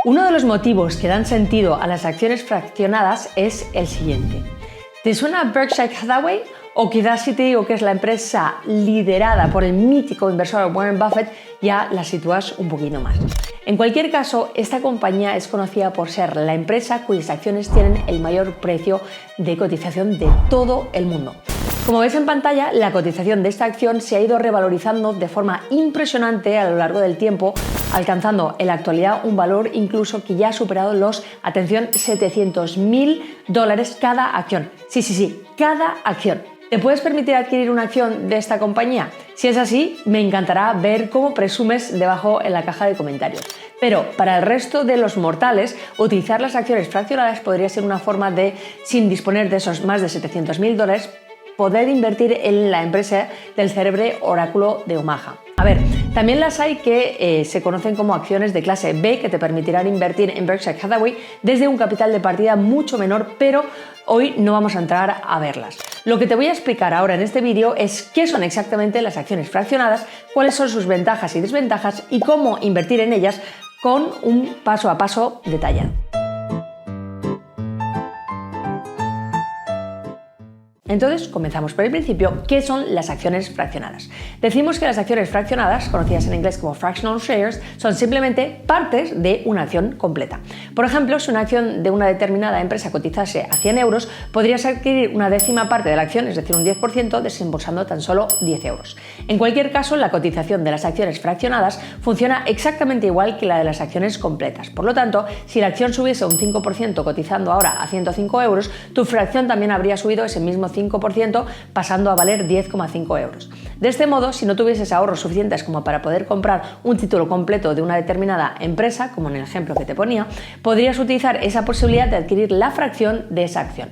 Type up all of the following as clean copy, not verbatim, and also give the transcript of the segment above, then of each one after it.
Uno de los motivos que dan sentido a las acciones fraccionadas es el siguiente. ¿Te suena Berkshire Hathaway? O quizás si te digo que es la empresa liderada por el mítico inversor Warren Buffett, ya la sitúas un poquito más. En cualquier caso, esta compañía es conocida por ser la empresa cuyas acciones tienen el mayor precio de cotización de todo el mundo. Como ves en pantalla, la cotización de esta acción se ha ido revalorizando de forma impresionante a lo largo del tiempo, alcanzando en la actualidad un valor incluso que ya ha superado los, atención, $700.000 cada acción. Sí, cada acción. ¿Te puedes permitir adquirir una acción de esta compañía? Si es así, me encantará ver cómo presumes debajo en la caja de comentarios. Pero para el resto de los mortales, utilizar las acciones fraccionadas podría ser una forma de, sin disponer de esos más de $700.000, poder invertir en la empresa del célebre oráculo de Omaha. A ver, también las hay que se conocen como acciones de clase B que te permitirán invertir en Berkshire Hathaway desde un capital de partida mucho menor, pero hoy no vamos a entrar a verlas. Lo que te voy a explicar ahora en este vídeo es qué son exactamente las acciones fraccionadas, cuáles son sus ventajas y desventajas y cómo invertir en ellas con un paso a paso detallado. Entonces, comenzamos por el principio. ¿Qué son las acciones fraccionadas? Decimos que las acciones fraccionadas, conocidas en inglés como fractional shares, son simplemente partes de una acción completa. Por ejemplo, si una acción de una determinada empresa cotizase a 100 euros, podrías adquirir una décima parte de la acción, es decir, un 10%, desembolsando tan solo 10 euros. En cualquier caso, la cotización de las acciones fraccionadas funciona exactamente igual que la de las acciones completas. Por lo tanto, si la acción subiese un 5% cotizando ahora a 105 euros, tu fracción también habría subido ese mismo 5%, pasando a valer 10,5 euros. De este modo, si no tuvieses ahorros suficientes como para poder comprar un título completo de una determinada empresa, como en el ejemplo que te ponía, podrías utilizar esa posibilidad de adquirir la fracción de esa acción.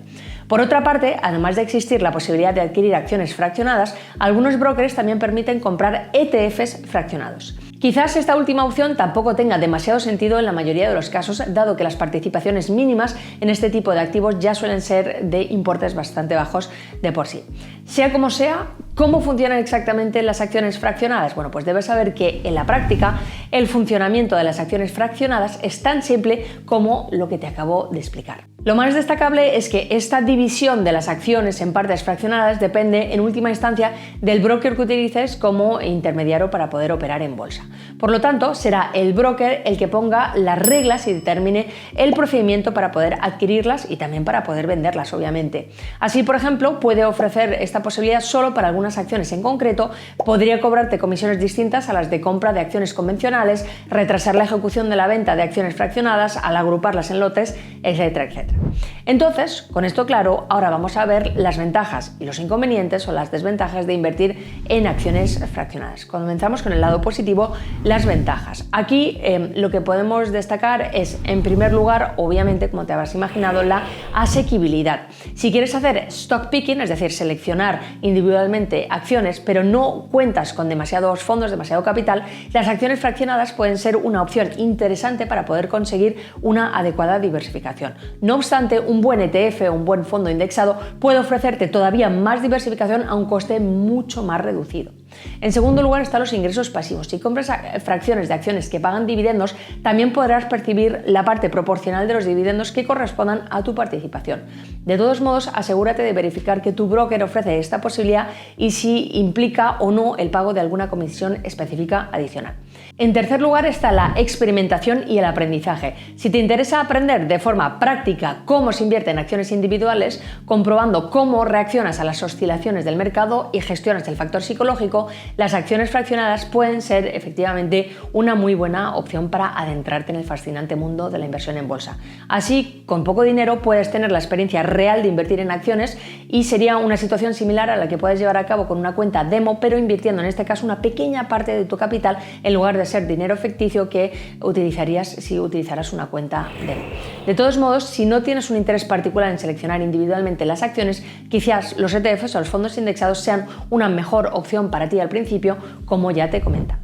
Por otra parte, además de existir la posibilidad de adquirir acciones fraccionadas, algunos brokers también permiten comprar ETFs fraccionados. Quizás esta última opción tampoco tenga demasiado sentido en la mayoría de los casos, dado que las participaciones mínimas en este tipo de activos ya suelen ser de importes bastante bajos de por sí. Sea como sea, ¿cómo funcionan exactamente las acciones fraccionadas? Bueno, pues debes saber que en la práctica el funcionamiento de las acciones fraccionadas es tan simple como lo que te acabo de explicar. Lo más destacable es que esta división de las acciones en partes fraccionadas depende en última instancia del broker que utilices como intermediario para poder operar en bolsa. Por lo tanto, será el broker el que ponga las reglas y determine el procedimiento para poder adquirirlas y también para poder venderlas, obviamente. Así, por ejemplo, puede ofrecer esta posibilidad solo para algunas acciones en concreto, podría cobrarte comisiones distintas a las de compra de acciones convencionales, retrasar la ejecución de la venta de acciones fraccionadas al agruparlas en lotes, etcétera, etcétera. Entonces, con esto claro, ahora vamos a ver las ventajas y los inconvenientes o las desventajas de invertir en acciones fraccionadas. Comenzamos con el lado positivo, las ventajas. Aquí lo que podemos destacar es, en primer lugar, obviamente, como te habrás imaginado, la asequibilidad. Si quieres hacer stock picking, es decir, seleccionar individualmente acciones, pero no cuentas con demasiados fondos, demasiado capital, las acciones fraccionadas pueden ser una opción interesante para poder conseguir una adecuada diversificación. No obstante, un buen ETF o un buen fondo indexado puede ofrecerte todavía más diversificación a un coste mucho más reducido. En segundo lugar están los ingresos pasivos. Si compras fracciones de acciones que pagan dividendos, también podrás percibir la parte proporcional de los dividendos que correspondan a tu participación. De todos modos, asegúrate de verificar que tu broker ofrece esta posibilidad y si implica o no el pago de alguna comisión específica adicional. En tercer lugar está la experimentación y el aprendizaje. Si te interesa aprender de forma práctica cómo se invierte en acciones individuales, comprobando cómo reaccionas a las oscilaciones del mercado y gestionas el factor psicológico, las acciones fraccionadas pueden ser efectivamente una muy buena opción para adentrarte en el fascinante mundo de la inversión en bolsa. Así, con poco dinero puedes tener la experiencia real de invertir en acciones y sería una situación similar a la que puedes llevar a cabo con una cuenta demo, pero invirtiendo en este caso una pequeña parte de tu capital en lugar de ser dinero ficticio que utilizarías si utilizaras una cuenta demo. De todos modos, si no tienes un interés particular en seleccionar individualmente las acciones, quizás los ETFs o los fondos indexados sean una mejor opción para ti al principio, como ya te comenta.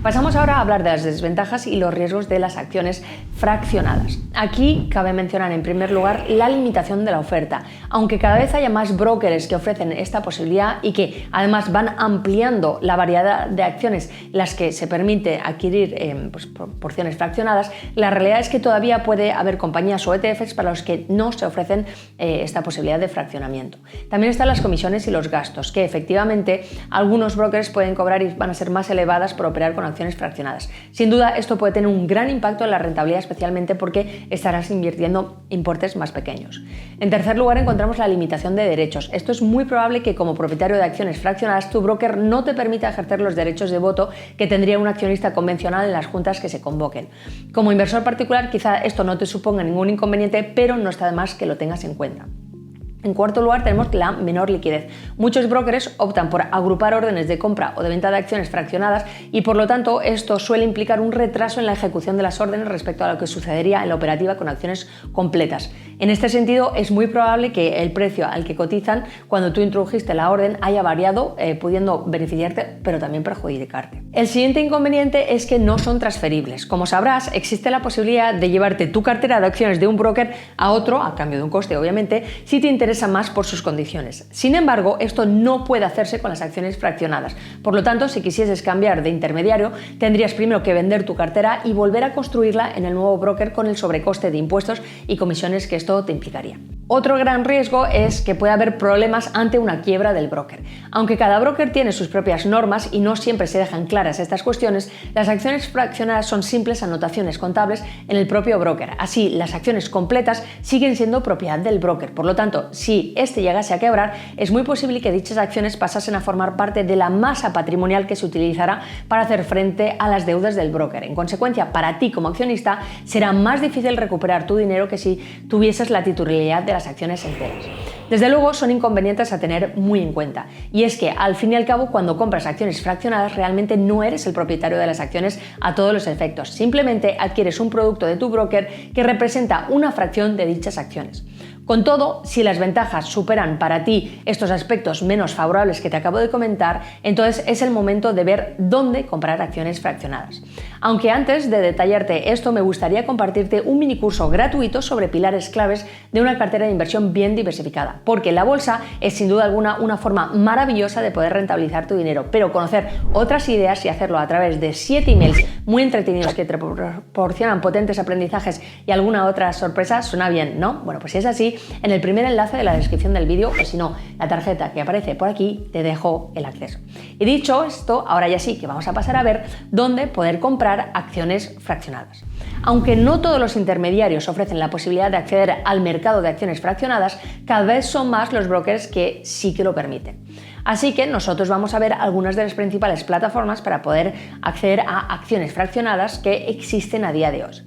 Pasamos ahora a hablar de las desventajas y los riesgos de las acciones fraccionadas. Aquí cabe mencionar en primer lugar la limitación de la oferta. Aunque cada vez haya más brokers que ofrecen esta posibilidad y que además van ampliando la variedad de acciones las que se permite adquirir porciones fraccionadas, la realidad es que todavía puede haber compañías o ETFs para los que no se ofrecen esta posibilidad de fraccionamiento. También están las comisiones y los gastos, que efectivamente algunos brokers pueden cobrar y van a ser más elevadas por operar con acciones fraccionadas. Sin duda, esto puede tener un gran impacto en la rentabilidad, especialmente porque estarás invirtiendo importes más pequeños. En tercer lugar, encontramos la limitación de derechos. Esto es muy probable que como propietario de acciones fraccionadas, tu broker no te permita ejercer los derechos de voto que tendría un accionista convencional en las juntas que se convoquen. Como inversor particular, quizá esto no te suponga ningún inconveniente, pero no está de más que lo tengas en cuenta. En cuarto lugar, tenemos la menor liquidez. Muchos brokers optan por agrupar órdenes de compra o de venta de acciones fraccionadas y por lo tanto esto suele implicar un retraso en la ejecución de las órdenes respecto a lo que sucedería en la operativa con acciones completas. En este sentido, es muy probable que el precio al que cotizan cuando tú introdujiste la orden haya variado, pudiendo beneficiarte pero también perjudicarte. El siguiente inconveniente es que no son transferibles. Como sabrás, existe la posibilidad de llevarte tu cartera de acciones de un broker a otro, a cambio de un coste obviamente, si te interesa más por sus condiciones. Sin embargo, esto no puede hacerse con las acciones fraccionadas. Por lo tanto, si quisieses cambiar de intermediario, tendrías primero que vender tu cartera y volver a construirla en el nuevo broker con el sobrecoste de impuestos y comisiones que esto te implicaría. Otro gran riesgo es que pueda haber problemas ante una quiebra del broker. Aunque cada broker tiene sus propias normas y no siempre se dejan claras estas cuestiones, las acciones fraccionadas son simples anotaciones contables en el propio broker. Así, las acciones completas siguen siendo propiedad del broker. Por lo tanto, si este llegase a quebrar, es muy posible que dichas acciones pasasen a formar parte de la masa patrimonial que se utilizará para hacer frente a las deudas del broker. En consecuencia, para ti como accionista será más difícil recuperar tu dinero que si tuvieses la titularidad de las acciones enteras. Desde luego, son inconvenientes a tener muy en cuenta, y es que al fin y al cabo, cuando compras acciones fraccionadas, realmente no eres el propietario de las acciones a todos los efectos, simplemente adquieres un producto de tu broker que representa una fracción de dichas acciones. Con todo, si las ventajas superan para ti estos aspectos menos favorables que te acabo de comentar, entonces es el momento de ver dónde comprar acciones fraccionadas. Aunque antes de detallarte esto, me gustaría compartirte un minicurso gratuito sobre pilares claves de una cartera de inversión bien diversificada, porque la bolsa es sin duda alguna una forma maravillosa de poder rentabilizar tu dinero, pero conocer otras ideas y hacerlo a través de 7 emails muy entretenidos que te proporcionan potentes aprendizajes y alguna otra sorpresa suena bien, ¿no? Bueno, pues si es así, en el primer enlace de la descripción del vídeo, o si no, la tarjeta que aparece por aquí, te dejo el acceso. Y dicho esto, ahora ya sí que vamos a pasar a ver dónde poder comprar acciones fraccionadas. Aunque no todos los intermediarios ofrecen la posibilidad de acceder al mercado de acciones fraccionadas, cada vez son más los brokers que sí que lo permiten. Así que nosotros vamos a ver algunas de las principales plataformas para poder acceder a acciones fraccionadas que existen a día de hoy.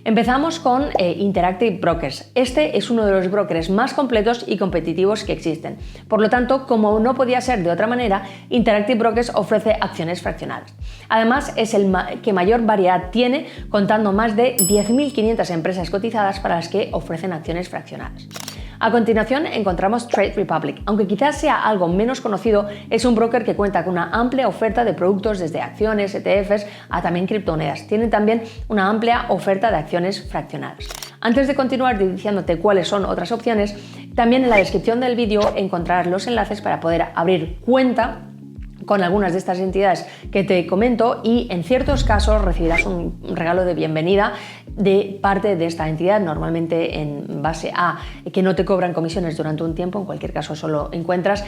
Empezamos con Interactive Brokers. Este es uno de los brokers más completos y competitivos que existen. Por lo tanto, como no podía ser de otra manera, Interactive Brokers ofrece acciones fraccionadas. Además, es el que mayor variedad tiene, contando más de 10.500 empresas cotizadas para las que ofrecen acciones fraccionadas. A continuación encontramos Trade Republic. Aunque quizás sea algo menos conocido, es un broker que cuenta con una amplia oferta de productos desde acciones, ETFs a también criptomonedas. Tienen también una amplia oferta de acciones fraccionadas. Antes de continuar diciéndote cuáles son otras opciones, también en la descripción del vídeo encontrarás los enlaces para poder abrir cuenta con algunas de estas entidades que te comento y en ciertos casos recibirás un regalo de bienvenida de parte de esta entidad, normalmente en base a que no te cobran comisiones durante un tiempo. En cualquier caso, solo encuentras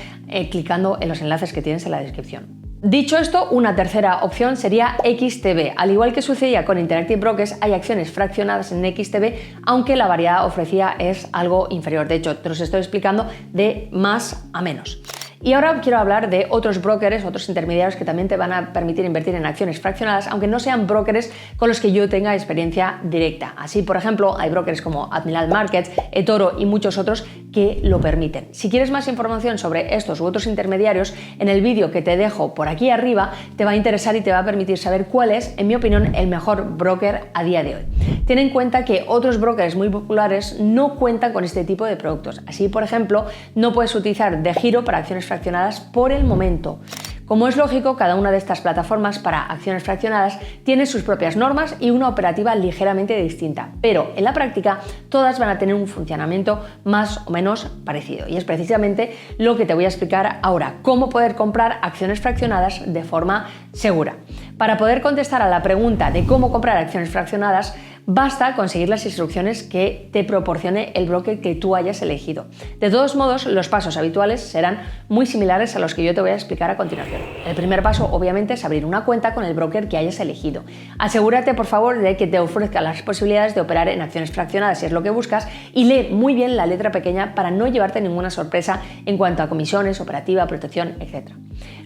clicando en los enlaces que tienes en la descripción. Dicho esto, una tercera opción sería XTB. Al igual que sucedía con Interactive Brokers, hay acciones fraccionadas en XTB, aunque la variedad ofrecida es algo inferior. De hecho, te los estoy explicando de más a menos. Y ahora quiero hablar de otros brokers, otros intermediarios que también te van a permitir invertir en acciones fraccionadas, aunque no sean brokers con los que yo tenga experiencia directa. Así, por ejemplo, hay brokers como Admiral Markets, eToro y muchos otros que lo permiten. Si quieres más información sobre estos u otros intermediarios, en el vídeo que te dejo por aquí arriba te va a interesar y te va a permitir saber cuál es, en mi opinión, el mejor broker a día de hoy. Ten en cuenta que otros brokers muy populares no cuentan con este tipo de productos. Así, por ejemplo, no puedes utilizar DEGIRO para acciones fraccionadas por el momento. Como es lógico, cada una de estas plataformas para acciones fraccionadas tiene sus propias normas y una operativa ligeramente distinta, pero en la práctica todas van a tener un funcionamiento más o menos parecido. Y es precisamente lo que te voy a explicar ahora, cómo poder comprar acciones fraccionadas de forma segura. Para poder contestar a la pregunta de cómo comprar acciones fraccionadas, basta conseguir las instrucciones que te proporcione el broker que tú hayas elegido. De todos modos, los pasos habituales serán muy similares a los que yo te voy a explicar a continuación. El primer paso, obviamente, es abrir una cuenta con el broker que hayas elegido. Asegúrate, por favor, de que te ofrezca las posibilidades de operar en acciones fraccionadas si es lo que buscas y lee muy bien la letra pequeña para no llevarte ninguna sorpresa en cuanto a comisiones, operativa, protección, etc.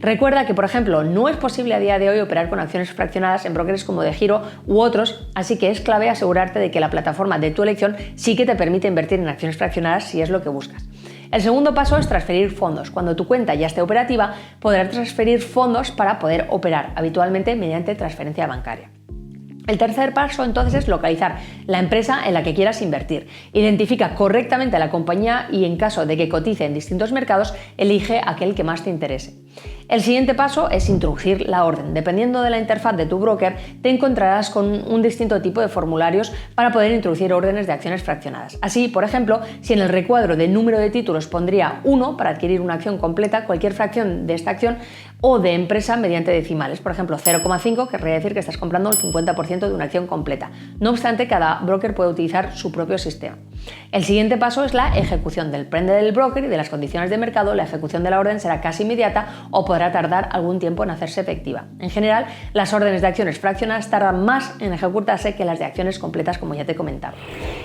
Recuerda que, por ejemplo, no es posible a día de hoy operar con acciones fraccionadas en brokers como DeGiro u otros, así que es clave asegurarte de que la plataforma de tu elección sí que te permite invertir en acciones fraccionadas si es lo que buscas. El segundo paso es transferir fondos. Cuando tu cuenta ya esté operativa, podrás transferir fondos para poder operar, habitualmente mediante transferencia bancaria. El tercer paso entonces es localizar la empresa en la que quieras invertir. Identifica correctamente la compañía y en caso de que cotice en distintos mercados, elige aquel que más te interese. El siguiente paso es introducir la orden. Dependiendo de la interfaz de tu broker, te encontrarás con un distinto tipo de formularios para poder introducir órdenes de acciones fraccionadas. Así, por ejemplo, si en el recuadro de número de títulos pondría 1 para adquirir una acción completa, cualquier fracción de esta acción o de empresa mediante decimales. Por ejemplo, 0,5 querría decir que estás comprando el 50% de una acción completa. No obstante, cada broker puede utilizar su propio sistema. El siguiente paso es la ejecución. Depende del broker y de las condiciones de mercado, la ejecución de la orden será casi inmediata o podrá tardar algún tiempo en hacerse efectiva. En general, las órdenes de acciones fraccionadas tardan más en ejecutarse que las de acciones completas, como ya te he comentado.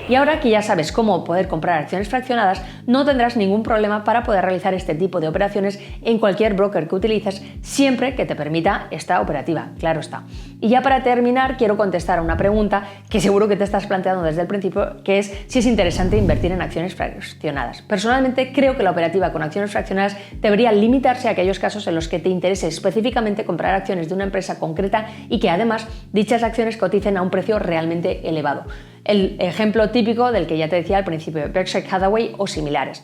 Y ahora que ya sabes cómo poder comprar acciones fraccionadas, no tendrás ningún problema para poder realizar este tipo de operaciones en cualquier broker que utilices, siempre que te permita esta operativa, claro está. Y ya para terminar, quiero contestar a una pregunta que seguro que te estás planteando desde el principio, que es si es interesante invertir en acciones fraccionadas. Personalmente, creo que la operativa con acciones fraccionadas debería limitarse a aquellos casos en los que te interese específicamente comprar acciones de una empresa concreta y que además dichas acciones coticen a un precio realmente elevado. El ejemplo típico del que ya te decía al principio, Berkshire Hathaway o similares.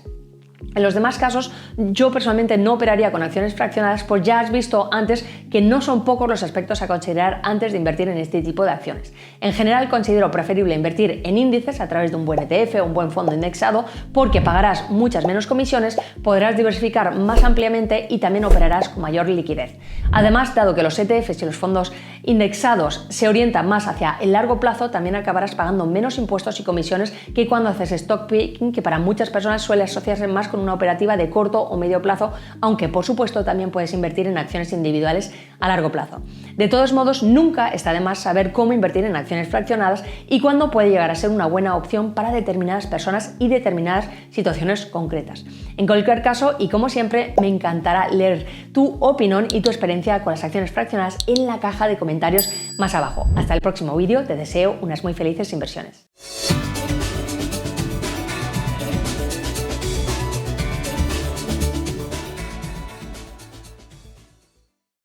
En los demás casos, yo personalmente no operaría con acciones fraccionadas, pues ya has visto antes que no son pocos los aspectos a considerar antes de invertir en este tipo de acciones. En general, considero preferible invertir en índices a través de un buen ETF o un buen fondo indexado, porque pagarás muchas menos comisiones, podrás diversificar más ampliamente y también operarás con mayor liquidez. Además, dado que los ETFs y los fondos indexados se orientan más hacia el largo plazo, también acabarás pagando menos impuestos y comisiones que cuando haces stock picking, que para muchas personas suele asociarse más con una operativa de corto o medio plazo, aunque por supuesto también puedes invertir en acciones individuales a largo plazo. De todos modos, nunca está de más saber cómo invertir en acciones fraccionadas y cuándo puede llegar a ser una buena opción para determinadas personas y determinadas situaciones concretas. En cualquier caso, y como siempre, me encantará leer tu opinión y tu experiencia con las acciones fraccionadas en la caja de comentarios más abajo. Hasta el próximo vídeo, te deseo unas muy felices inversiones.